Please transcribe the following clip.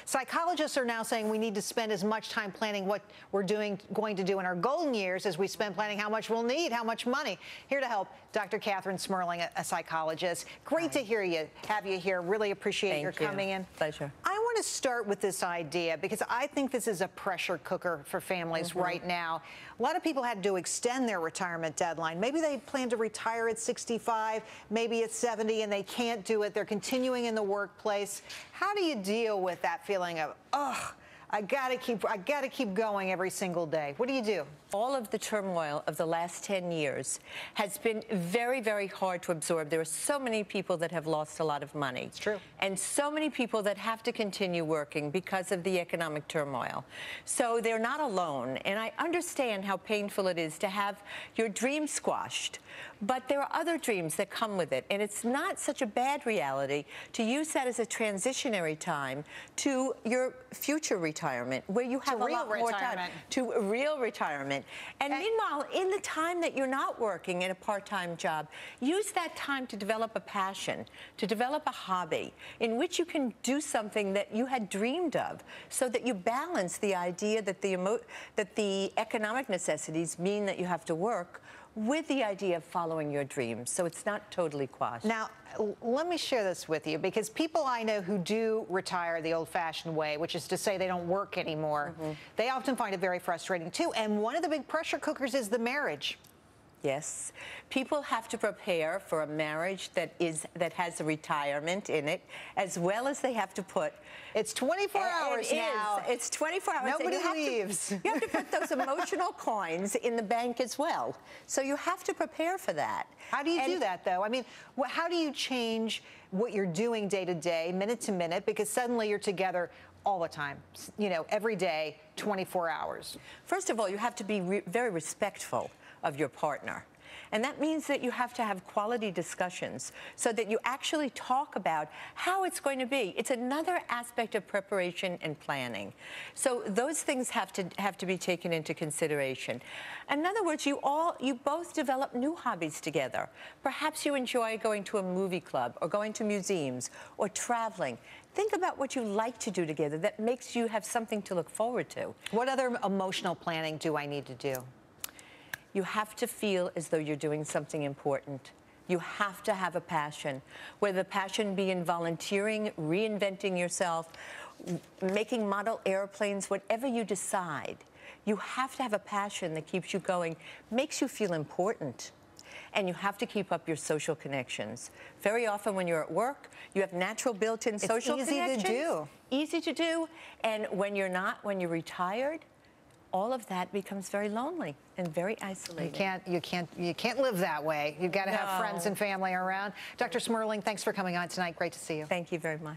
Psychologists are now saying we need to spend as much time planning what we're going to do in our golden years as we spend planning how much we'll need, how much money. Here to help, Dr. Catherine Smerling, a psychologist. Great to hear you, have you here. Really appreciate your coming in. Pleasure. I want to start with this idea because I think this is a pressure cooker for families right now. A lot of people had to extend their retirement deadline. Maybe they plan to retire at 65, maybe at 70, and they can't do it. They're continuing in the workplace. How do you deal with that feeling of, ugh, I gotta keep going every single day? What do you do? All of the turmoil of the last 10 years has been very, very hard to absorb. There are so many people that have lost a lot of money. It's true. And so many people that have to continue working because of the economic turmoil. So they're not alone. And I understand how painful it is to have your dreams squashed. But there are other dreams that come with it. And it's not such a bad reality to use that as a transitionary time to your future retirement, where you have a lot more time to real retirement. And meanwhile, in the time that you're not working in a part-time job, use that time to develop a passion, to develop a hobby in which you can do something that you had dreamed of, so that you balance the idea that the economic necessities mean that you have to work with the idea of following your dreams, so it's not totally quashed. Now, let me share this with you, because people I know who do retire the old-fashioned way, which is to say they don't work anymore, they often find it very frustrating too. And one of the big pressure cookers is the marriage. Yes. People have to prepare for a marriage that has a retirement in it, as well as they have to put... It's 24 hours now. It's 24 hours. Nobody leaves. You have to put those emotional coins in the bank as well. So you have to prepare for that. How do you do that, though? I mean, how do you change what you're doing day to day, minute to minute, because suddenly you're together all the time, you know, every day, 24 hours? First of all, you have to be very respectful of your partner. And that means that you have to have quality discussions so that you actually talk about how it's going to be. It's another aspect of preparation and planning. So those things have to be taken into consideration. In other words, you both develop new hobbies together. Perhaps you enjoy going to a movie club or going to museums or traveling. Think about what you like to do together that makes you have something to look forward to. What other emotional planning do I need to do? You have to feel as though you're doing something important. You have to have a passion, whether the passion be in volunteering, reinventing yourself, making model airplanes, whatever you decide. You have to have a passion that keeps you going, makes you feel important. And you have to keep up your social connections. Very often when you're at work, you have natural built-in social connections. It's easy to do. Easy to do. And when you're not, when you're retired, all of that becomes very lonely and very isolating. You can't live that way. You've got to have friends and family around. Dr. Smerling, thanks for coming on tonight. Great to see you. Thank you very much.